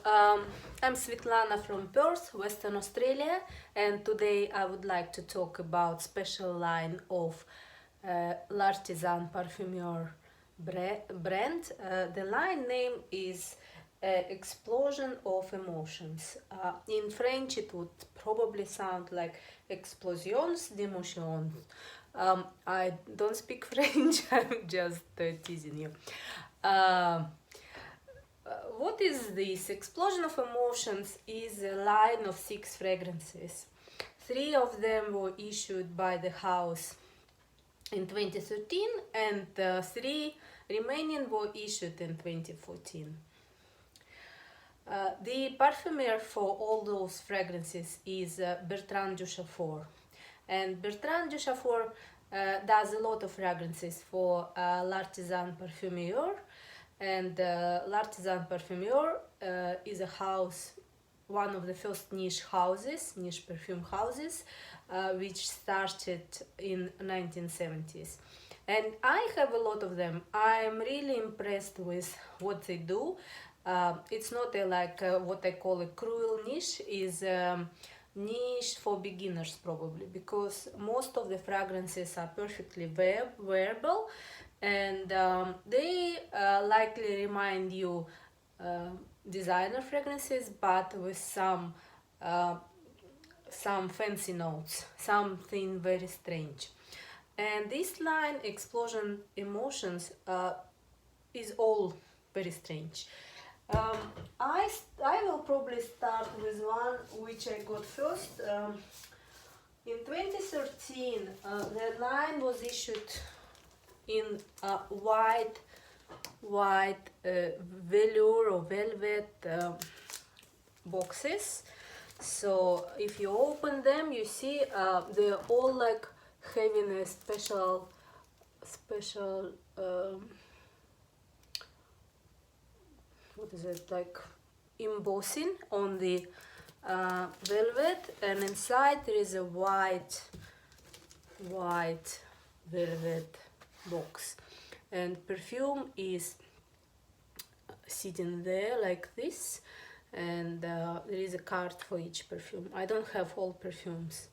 I'm Svetlana from Perth, Western Australia, and today I would like to talk about special line of L'Artisan Parfumeur brand. The line name is Explosion of Emotions. In French it would probably sound like Explosions d'émotions. I don't speak French, I'm just teasing you. What is this? Explosion of Emotions is a line of 6 fragrances. 3 of them were issued by the house in 2013 and 3 remaining were issued in 2014. The parfumer for all those fragrances is Bertrand Duchaufour. And Bertrand Duchaufour does a lot of fragrances for L'Artisan Parfumeur. And L'Artisan Parfumeur is a house, one of the first niche perfume houses, which started in 1970s. And I have a lot of them. I'm really impressed with what they do. It's not what I call a cruel niche, is niche for beginners probably, because most of the fragrances are perfectly wearable, and they likely remind you designer fragrances, but with some fancy notes, something very strange. And this line, Explosion Emotions, is all very strange. I will probably start with one which I got first. In 2013, the line was issued in white velour or velvet boxes. So if you open them, you see they're all like having a special what is it, like embossing on the velvet, and inside there is a white velvet box, and perfume is sitting there like this, and there is a card for each perfume. I don't have all perfumes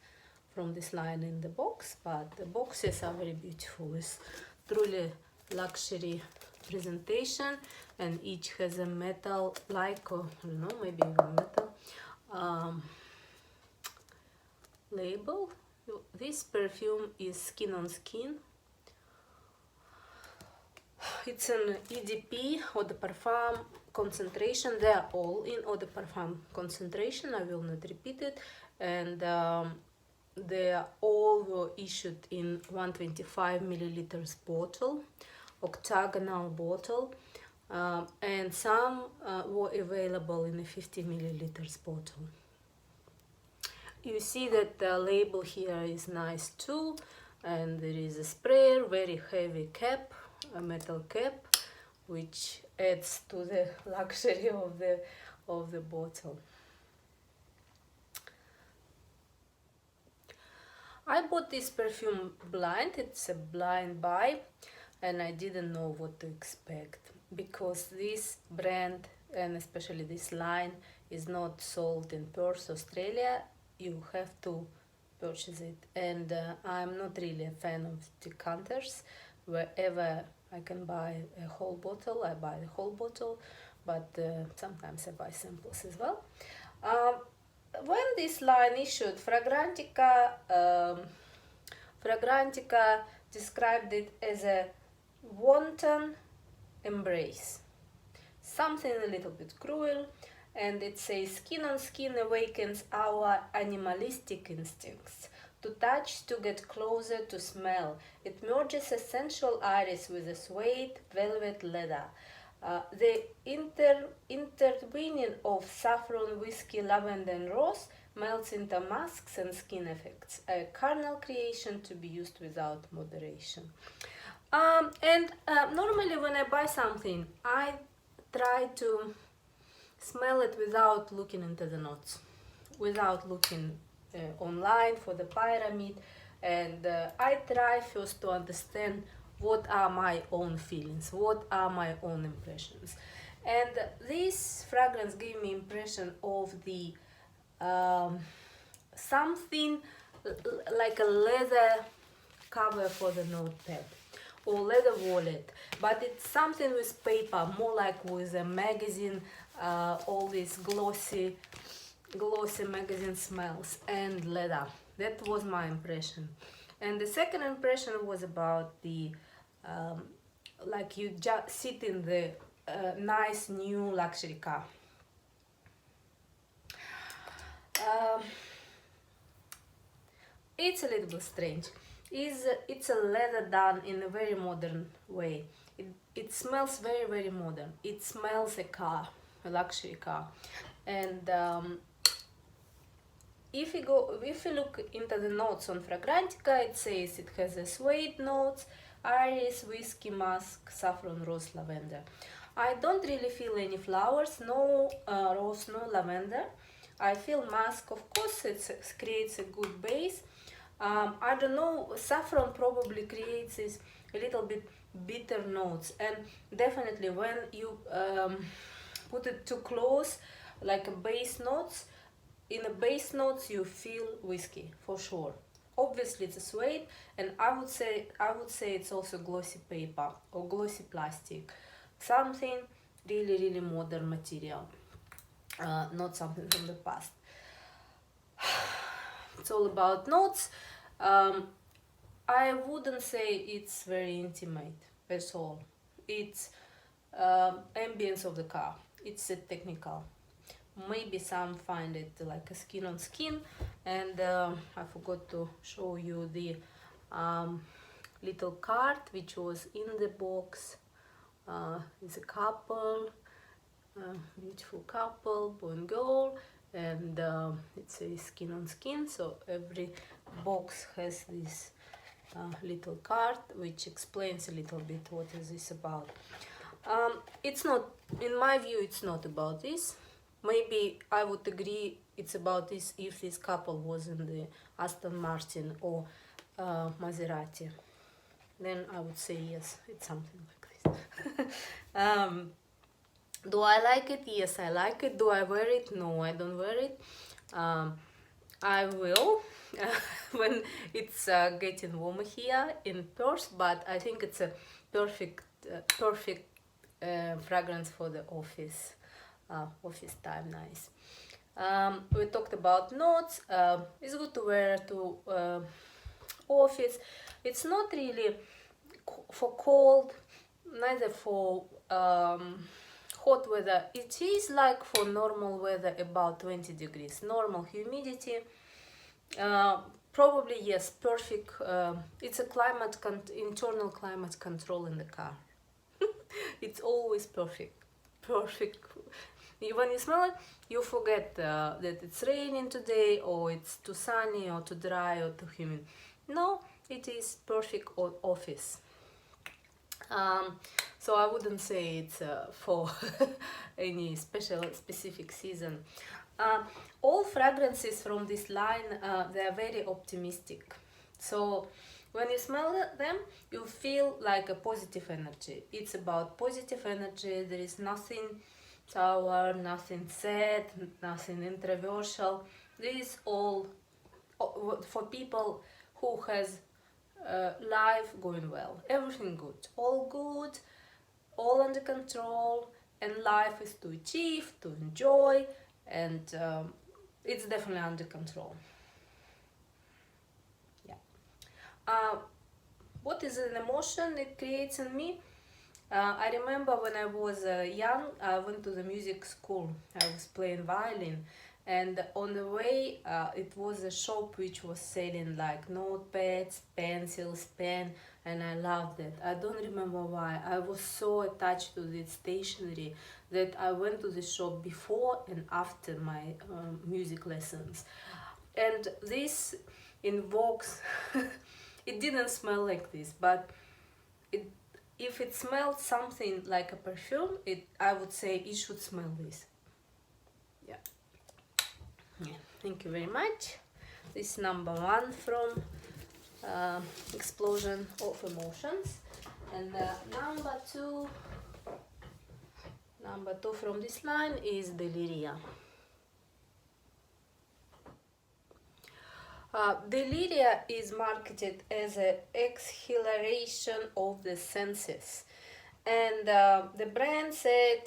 from this line in the box, but the boxes are very beautiful. It's truly luxury presentation, and each has a metal, like, or I don't know, maybe even metal label. This perfume is Skin on Skin. It's an EDP, Eau de Parfum concentration. They are all in Eau de Parfum concentration. I will not repeat it. And they all were issued in 125 milliliters bottle, octagonal bottle, and some were available in a 50 milliliters bottle. You see that the label here is nice too, and there is a sprayer, very heavy cap, a metal cap, which adds to the luxury of the bottle. I bought this perfume blind. It's a blind buy, and I didn't know what to expect, because this brand, and especially this line, is not sold in Perth, Australia. You have to purchase it, and I'm not really a fan of decanters. Wherever I can buy a whole bottle, I buy the whole bottle, but sometimes I buy samples as well. When this line issued, Fragrantica described it as a wanton embrace, something a little bit cruel, and it says, Skin on Skin awakens our animalistic instincts. To touch, to get closer, to smell. It merges a sensual iris with a suede velvet leather. The intertwining of saffron, whiskey, lavender and rose melts into masks and skin effects. A carnal creation to be used without moderation. Normally when I buy something, I try to smell it without looking into the notes, without looking online for the pyramid, and I try first to understand what are my own feelings, what are my own impressions. And this fragrance gave me impression of the something like a leather cover for the notepad or leather wallet, but it's something with paper, more like with a magazine, all these glossy magazine smells and leather. That was my impression. And the second impression was about the like you just sit in the nice new luxury car. It's a little bit strange. It's a leather done in a very modern way. It smells very modern. It smells a car, a luxury car. And if you look into the notes on Fragrantica, it says it has a suede notes, iris, whiskey, musk, saffron, rose, lavender. I don't really feel any flowers, no rose, no lavender. I feel musk, of course, it creates a good base. I don't know, saffron probably creates this a little bit bitter notes, and definitely when you put it too close, like a base notes, in the base notes you feel whiskey for sure. Obviously it's a suede, and I would say it's also glossy paper or glossy plastic, something really modern material, not something from the past. It's all about notes. I wouldn't say it's very intimate at all. It's ambience of the car. It's a technical. Maybe some find it like a skin on skin, and I forgot to show you the little card which was in the box. It's a couple, beautiful couple, boy and girl, and it says skin on skin, so every box has this little card which explains a little bit what is this about. It's not, in my view, it's not about this. Maybe I would agree it's about this if this couple was in the Aston Martin or Maserati. Then I would say yes, it's something like this. Do I like it? Yes, I like it. Do I wear it? No, I don't wear it. I will when it's getting warmer here in Perth, but I think it's a perfect fragrance for the office time. Nice. We talked about notes. It's good to wear to office. It's not really for cold, neither for hot weather. It is like for normal weather, about 20 degrees, normal humidity. Probably yes, perfect. It's a internal climate control in the car. It's always perfect. When you smell it, you forget that it's raining today, or it's too sunny, or too dry, or too humid. No, it is perfect office. So I wouldn't say it's for any specific season. All fragrances from this line, they are very optimistic. So when you smell them, you feel like a positive energy. It's about positive energy. There is nothing sour, nothing sad, nothing controversial. This is all for people who has life going well, everything good, all under control, and life is to achieve, to enjoy, and it's definitely under control. Yeah. What is an emotion it creates in me? I remember when I was young, I went to the music school. I was playing violin, and on the way it was a shop which was selling like notepads, pencils, pen, and I loved it. I don't remember why. I was so attached to this stationery that I went to the shop before and after my music lessons. And this invokes it didn't smell like this, but if it smelled something like a perfume, I would say it should smell this. Yeah. Thank you very much. This is number 1 from Explosion of Emotions, and number 2 Number 2 from this line is Deliria. Deliria is marketed as an exhilaration of the senses, and the brand said,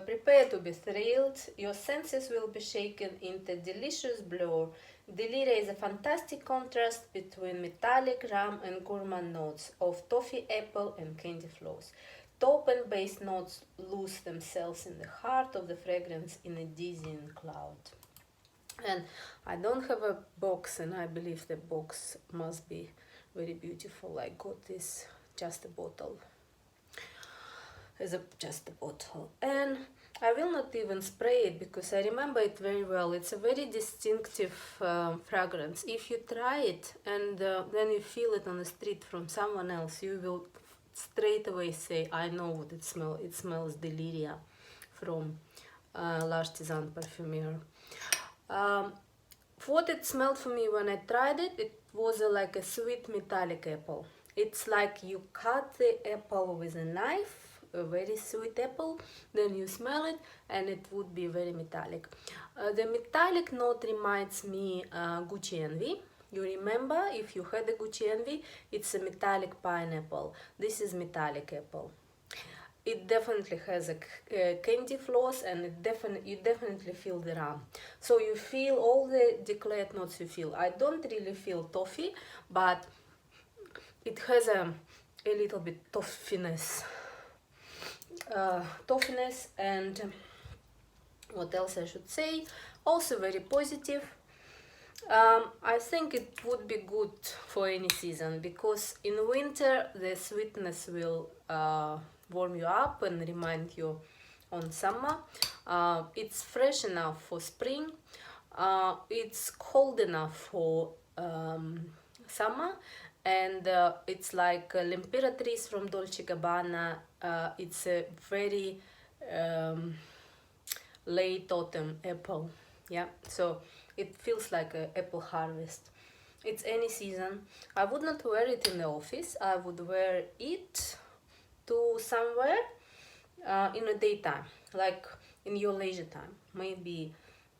prepare to be thrilled, your senses will be shaken into delicious blur. Deliria is a fantastic contrast between metallic rum and gourmand notes of toffee, apple and candy floss. Top and base notes lose themselves in the heart of the fragrance in a dizzying cloud. And I don't have a box, and I believe the box must be very beautiful. I got this just a bottle, just a bottle, and I will not even spray it because I remember it very well. It's a very distinctive fragrance. If you try it and then you feel it on the street from someone else, you will straight away say, I know what it smells. It smells Deliria from L'Artisan Parfumeur. What it smelled for me when I tried it, it was like a sweet metallic apple. It's like you cut the apple with a knife, a very sweet apple, then you smell it and it would be very metallic. The metallic note reminds me Gucci Envy. You remember, if you had a Gucci Envy, it's a metallic pineapple. This is metallic apple. It definitely has a candy floss, and you definitely feel the rum. So you feel all the declared notes you feel. I don't really feel toffee, but it has a little bit toffiness. And what else I should say? Also very positive. I think it would be good for any season, because in winter the sweetness will warm you up and remind you on summer. It's fresh enough for spring. It's cold enough for summer, and it's like L'Imperatrice from Dolce & Gabbana. It's a very late autumn apple. Yeah, so it feels like an apple harvest. It's any season. I would not wear it in the office. I would wear it to somewhere in the daytime, like in your leisure time. Maybe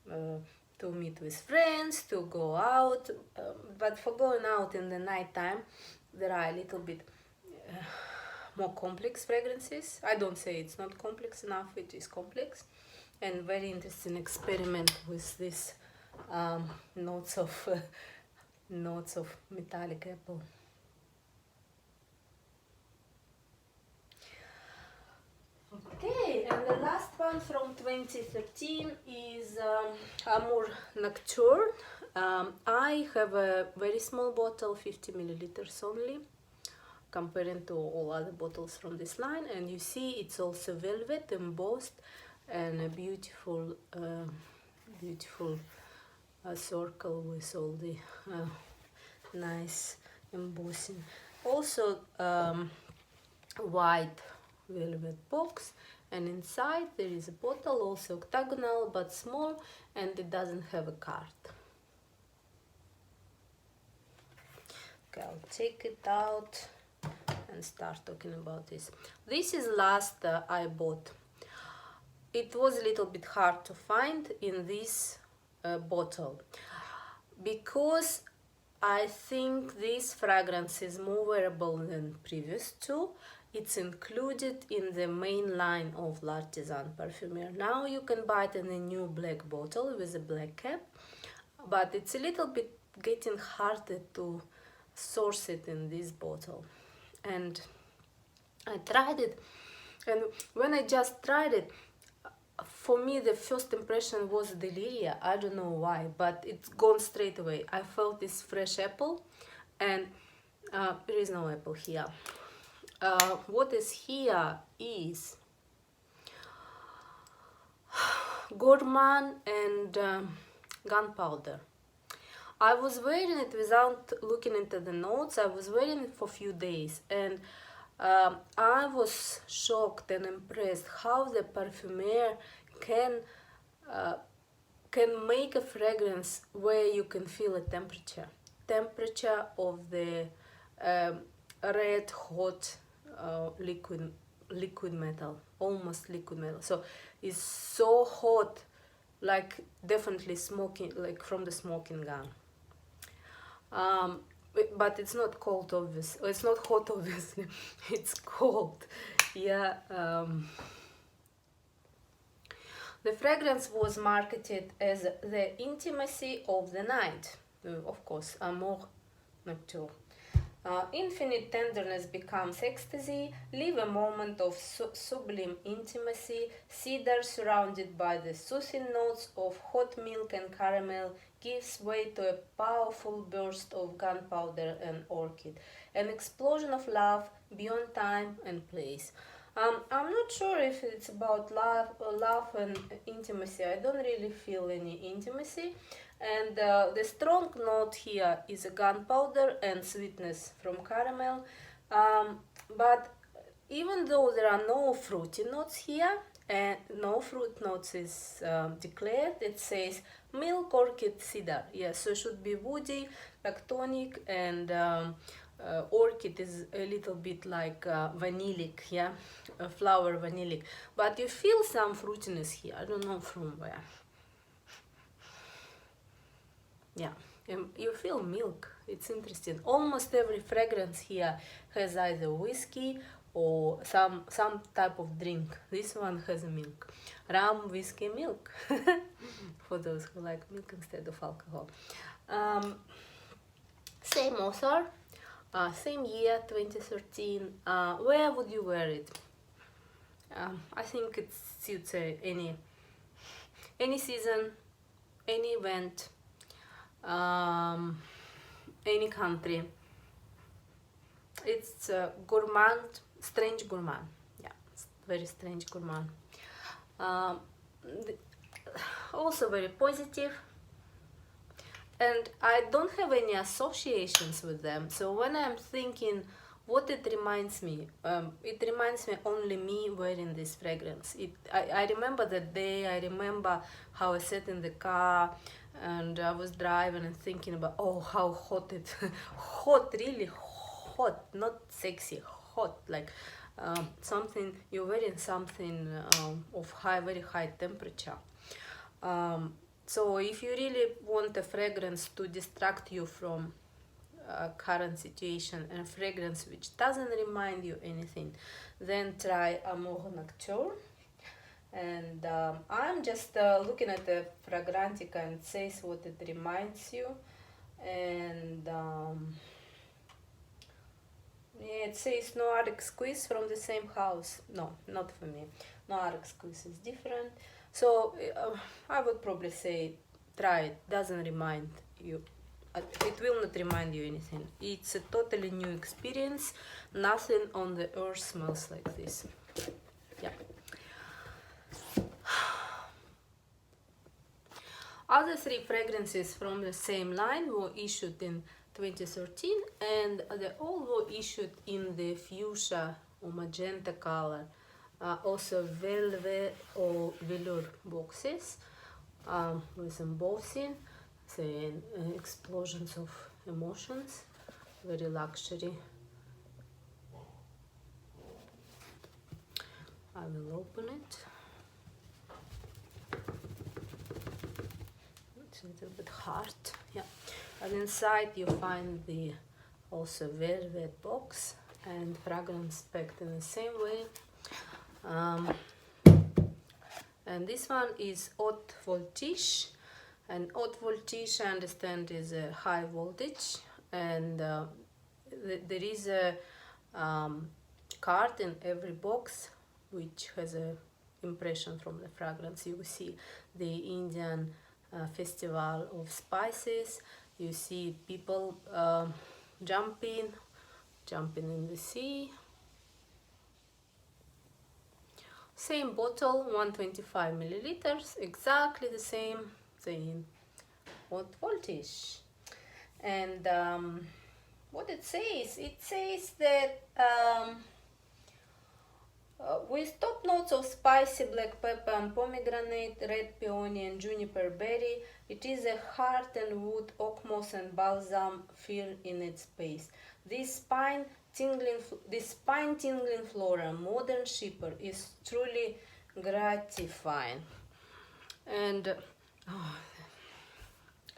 to meet with friends, to go out. But for going out in the night time, there are a little bit more complex fragrances. I don't say it's not complex enough. It is complex. And very interesting experiment with this notes of metallic apple. Okay, and the last one from 2013 is Amour Nocturne. I have a very small bottle, 50 milliliters only, comparing to all other bottles from this line. And you see it's also velvet embossed, and a beautiful circle with all the nice embossing. Also white velvet box, and inside there is a bottle, also octagonal but small, and it doesn't have a card. Okay, I'll take it out and start talking about this. This is last I bought. It was a little bit hard to find in this bottle, because I think this fragrance is more wearable than previous two. It's included in the main line of L'Artisan Parfumeur. Now you can buy it in a new black bottle with a black cap, but it's a little bit getting harder to source it in this bottle. And I tried it, and when I just tried it, for me the first impression was Deliria. I don't know why, but it's gone straight away. I felt this fresh apple, and there is no apple here. What is here is gourmand and gunpowder. I was wearing it without looking into the notes. I was wearing it for a few days, and I was shocked and impressed how the parfumer can make a fragrance where you can feel a temperature of the red hot liquid liquid metal, almost liquid metal. So it's so hot, like definitely smoking, like from the smoking gun. But it's not cold, obviously. It's not hot, obviously. It's cold. Yeah. The fragrance was marketed as the intimacy of the night. Of course, Amour Nocturne. Infinite tenderness becomes ecstasy. Live a moment of sublime intimacy. Cedar, surrounded by the soothing notes of hot milk and caramel, gives way to a powerful burst of gunpowder and orchid. An explosion of love beyond time and place. I'm not sure if it's about love and intimacy. I don't really feel any intimacy. And the strong note here is a gunpowder and sweetness from caramel. But even though there are no fruity notes here, and no fruit notes is declared, it says milk, orchid, cedar. Yeah, so it should be woody, lactonic, and orchid is a little bit like vanillic, yeah, flower vanillic. But you feel some fruitiness here. I don't know from where. Yeah, you feel milk. It's interesting. Almost every fragrance here has either whiskey or some type of drink. This one has milk. Rum, whiskey, milk. For those who like milk instead of alcohol. Same author, same year, 2013. Where would you wear it? I think it suits any season, any event, any country. It's gourmand, strange gourmand. Yeah, it's very strange gourmand. Also very positive, and I don't have any associations with them. So when I'm thinking what it reminds me only me wearing this fragrance. I remember the day. I remember how I sat in the car and I was driving and thinking about, oh, how hot it hot, really hot, not sexy, hot, like something, you're wearing something of very high temperature. So if you really want a fragrance to distract you from current situation, and a fragrance which doesn't remind you anything, then try Amour Nocturne. And I'm just looking at the Fragrantica and it says what it reminds you. And yeah, it says Noir Exquise from the same house. No, not for me. Noir Exquise is different. So I would probably say try it. Doesn't remind you. It will not remind you anything. It's a totally new experience. Nothing on the earth smells like this. Yeah. Other three fragrances from the same line were issued in 2013, and they all were issued in the fuchsia or magenta color, also velvet or velour boxes with embossing, saying explosions of emotions, very luxury. I will open it. It's a little bit hard, yeah. And inside you find the also velvet box and fragrance packed in the same way. And this one is Haute Voltige, and Haute Voltige, I understand, is a high voltage, and there is a card in every box which has a impression from the fragrance. You will see the Indian festival of spices. You see people jumping in the sea. Same bottle, 125 milliliters, exactly the same thing, Haute Voltige. And what it says that with top notes of spicy black pepper and pomegranate, red peony and juniper berry, it is a heart and wood, oak moss and balsam fir in its base. This spine tingling floral modern shipper is truly gratifying, and oh,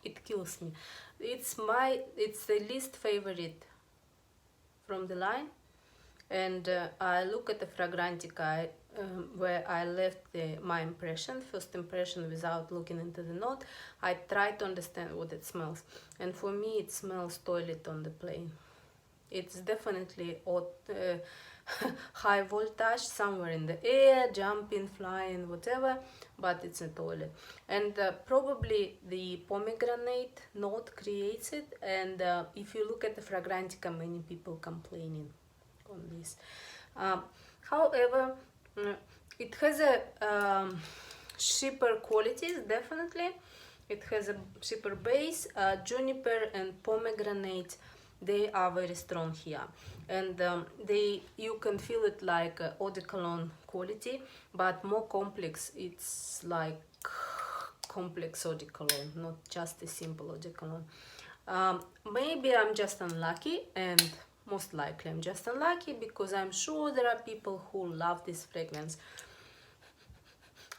it kills me. It's the least favorite from the line, and I look at the Fragrantica where I left my first impression without looking into the note. I try to understand what it smells, and for me it smells toilet on the plane. It's definitely high voltage, somewhere in the air, jumping, flying, whatever, but it's a toilet. And probably the pomegranate note creates it, and if you look at the Fragrantica, many people complaining on this. However, it has a shipper qualities, definitely. It has a shipper base, juniper and pomegranate. They are very strong here, and you can feel it like eau de cologne quality, but more complex. It's like complex eau de cologne, not just a simple eau de cologne. Maybe I'm just unlucky, and most likely I'm just unlucky, because I'm sure there are people who love this fragrance.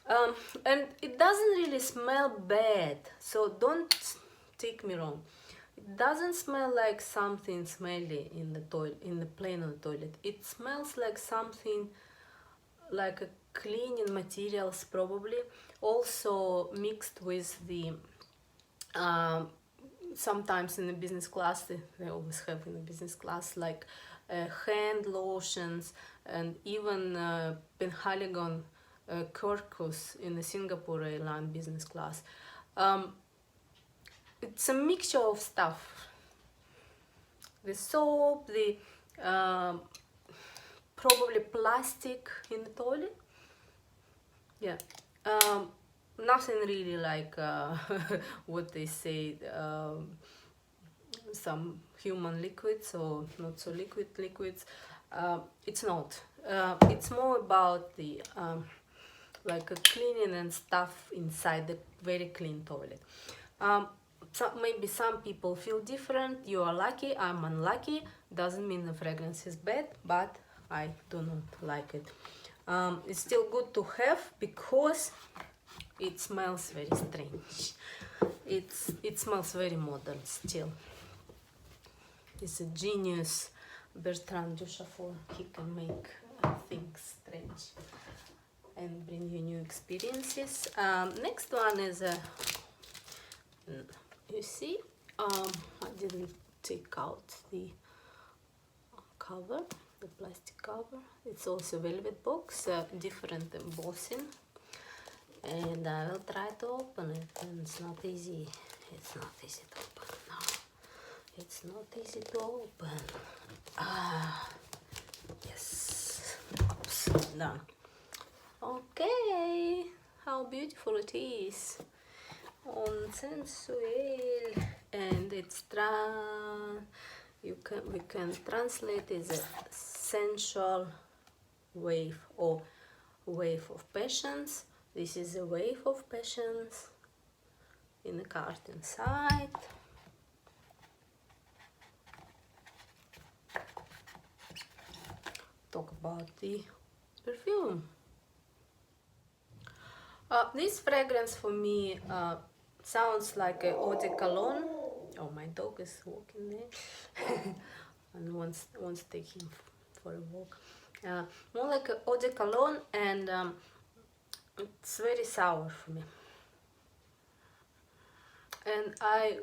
And it doesn't really smell bad, so don't take me wrong. It doesn't smell like something smelly in the plane on the toilet. It smells like something like a cleaning materials, probably also mixed with the sometimes in the business class, they always have in the business class, like hand lotions, and even Penhaligon Kirkus in the Singapore Airline business class. It's a mixture of stuff. The soap, the probably plastic in the toilet. Yeah. Nothing really like what they say, some human liquids or not so liquids. It's not. It's more about the like a cleaning and stuff inside the very clean toilet. Maybe some people feel different. You are lucky, I'm unlucky. Doesn't mean the fragrance is bad, but I do not like it. It's still good to have because it smells very strange. It smells very modern still. It's a genius, Bertrand Duchaufour. He can make things strange and bring you new experiences. Next one is you see, I didn't take out the cover, the plastic cover. It's also velvet box, different embossing, and I will try to open it, and it's not easy. It's not easy to open. No, it's not easy to open. Yes. Oops, done. Okay, how beautiful it is. Onde Sensuelle, and it's we can translate it as a sensual wave or wave of passions. This is a wave of passions in the card inside. Talk about the perfume. This fragrance for me sounds like a eau de cologne. Oh, my dog is walking there and wants to take him for a walk. More like a eau de cologne, and it's very sour for me. And I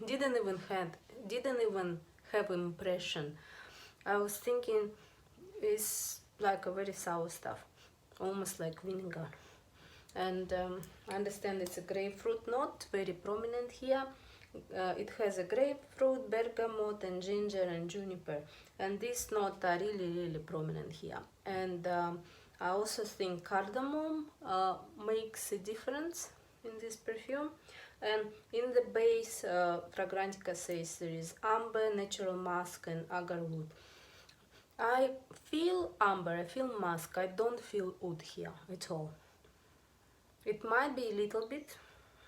didn't even have impression. I was thinking it's like a very sour stuff, almost like vinegar. And I understand it's a grapefruit note, very prominent here. It has a grapefruit, bergamot, and ginger and juniper, and these notes are really prominent here. And I also think cardamom makes a difference in this perfume. And in the base, Fragrantica says there is amber, natural musk, and agarwood. I feel amber, I feel musk, I don't feel oud here at all. It might be a little bit,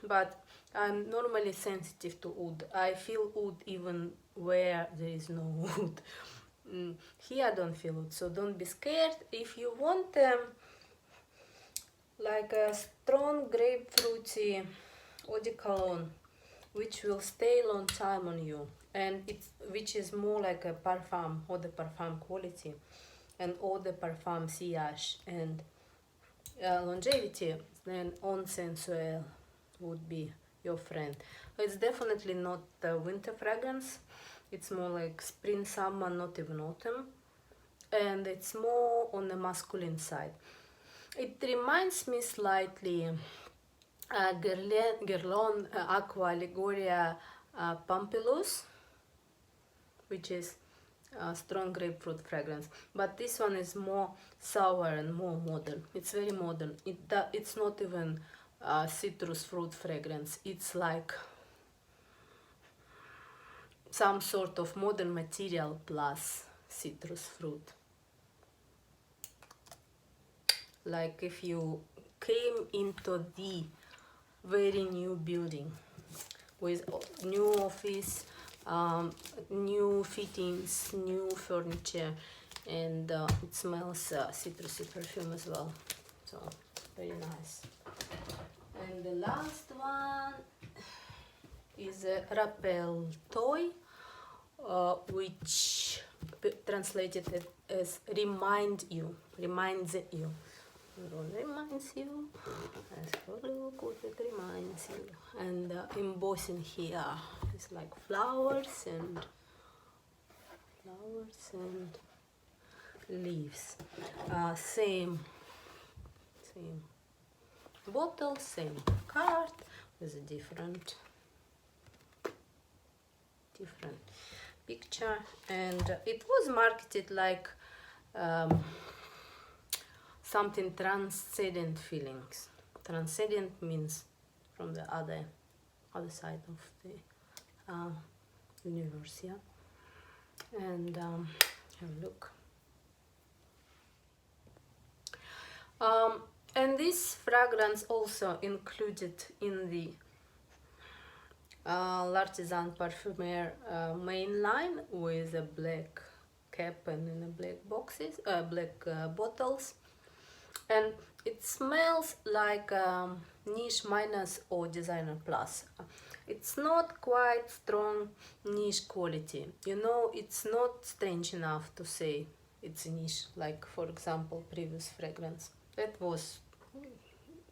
but I'm normally sensitive to oud. I feel oud even where there is no wood. Here I don't feel it, so don't be scared. If you want like a strong grapefruity eau de cologne which will stay long time on you, and which is more like a parfum, eau de parfum quality, and eau de parfum sillage and longevity, then Onde Sensuelle would be your friend. It's definitely not a winter fragrance, it's more like spring, summer, not even autumn, and it's more on the masculine side. It reminds me slightly Guerlain Aqua Allegoria Pampilus, which is a strong grapefruit fragrance, but this one is more sour and more modern. It's very modern. It's not even citrus fruit fragrance. It's like some sort of modern material plus citrus fruit. Like if you came into the very new building with new office, new fittings, new furniture, and it smells citrusy perfume as well, so very nice. And the last one is Rapelle Toi, which translated as reminds you. Reminds you, as for look what it reminds you. And embossing here is like flowers and leaves. Same bottle, same card with a different picture, and it was marketed like something transcendent feelings. Transcendent means from the other side of the universe, yeah. And have a look. And this fragrance also included in the L'Artisan Parfumeur main line with a black cap and in a black boxes, black bottles. And it smells like niche minus or designer plus. It's not quite strong niche quality. You know, it's not strange enough to say it's a niche, like for example previous fragrance. That was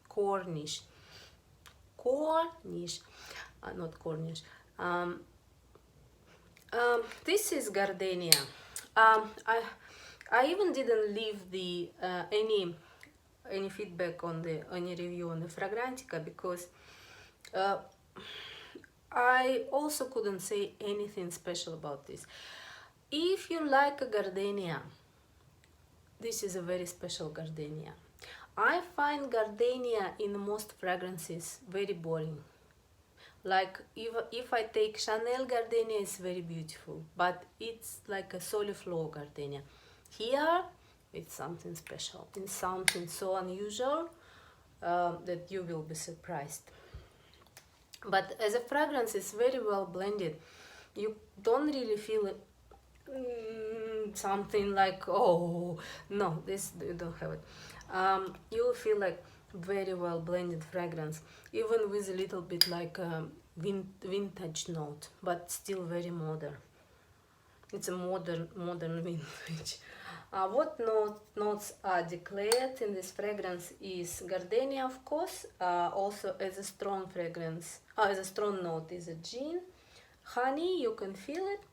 core niche. Not Cornish. This is Gardenia. I even didn't leave the any feedback on any review on the Fragrantica because I also couldn't say anything special about this. If you like a Gardenia, this is a very special Gardenia. I find Gardenia in most fragrances very boring. Like if I take Chanel Gardenia, it's very beautiful, but it's like a Soliflor Gardenia. Here, it's something special. It's something so unusual that you will be surprised. But as a fragrance, it's very well blended. You don't really feel it, something like, oh, no, this you don't have it. You will feel like very well blended fragrance, even with a little bit like a vintage note, but still very modern. It's a modern vintage. What notes are declared in this fragrance is Gardenia, of course. Also as a strong fragrance, as a strong note is a gin, honey, you can feel it.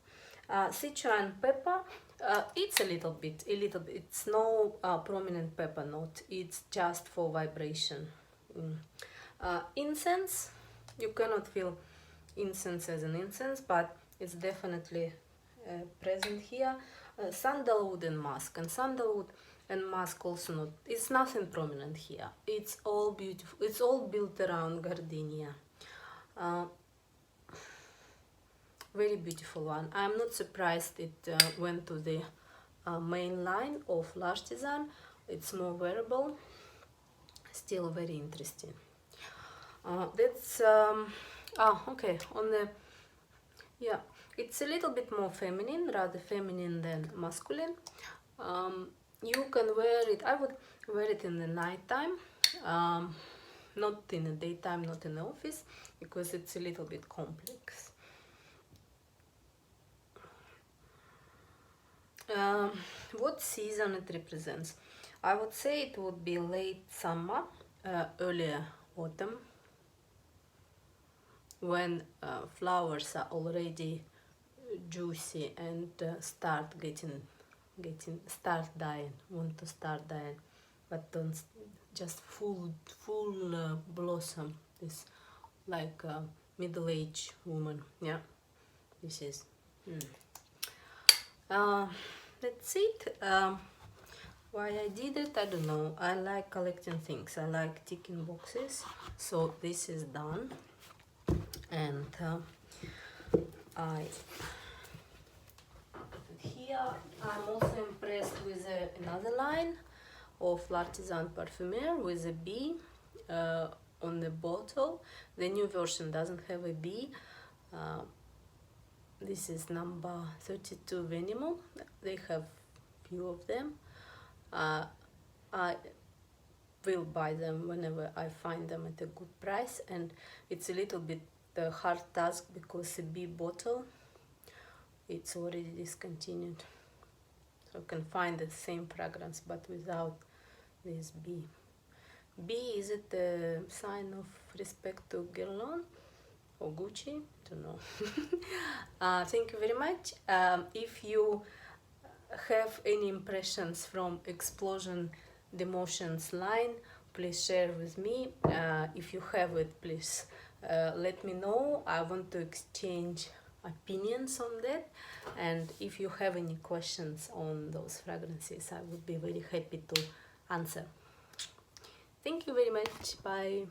Citron pepper, it's a little bit. It's no prominent pepper note. It's just for vibration. Incense, you cannot feel incense as an incense, but it's definitely present here. Sandalwood and musk, and sandalwood and musk also not. It's nothing prominent here. It's all beautiful. It's all built around gardenia. Very beautiful one. I'm not surprised it went to the main line of L'Artisan. It's more wearable. Still very interesting. That's okay. On the It's a little bit more feminine, rather feminine than masculine. You can wear it, I would wear it in the nighttime, not in the daytime, not in the office, because it's a little bit complex. What season it represents? I would say it would be late summer, early autumn, when flowers are already juicy and start dying, want to start dying, but don't just full blossom. This like a middle-aged woman. Yeah, this is. That's it. Why I did it, I don't know. I like collecting things. I like ticking boxes. So this is done, and here I'm also impressed with another line of L'Artisan Parfumeur with a bee on the bottle. The new version doesn't have a bee. This is number 32 Venimo. They have few of them. I will buy them whenever I find them at a good price, and it's a little bit hard task because a bee bottle, it's already discontinued. So you can find the same fragrance but without this bee. Bee, is it a sign of respect to Guerlain or Gucci? Don't know. Thank you very much. If you have any impressions from Explosion Demotions line, please share with me. If you have it, please let me know. I want to exchange opinions on that, and if you have any questions on those fragrances, I would be very happy to answer. Thank you very much. Bye.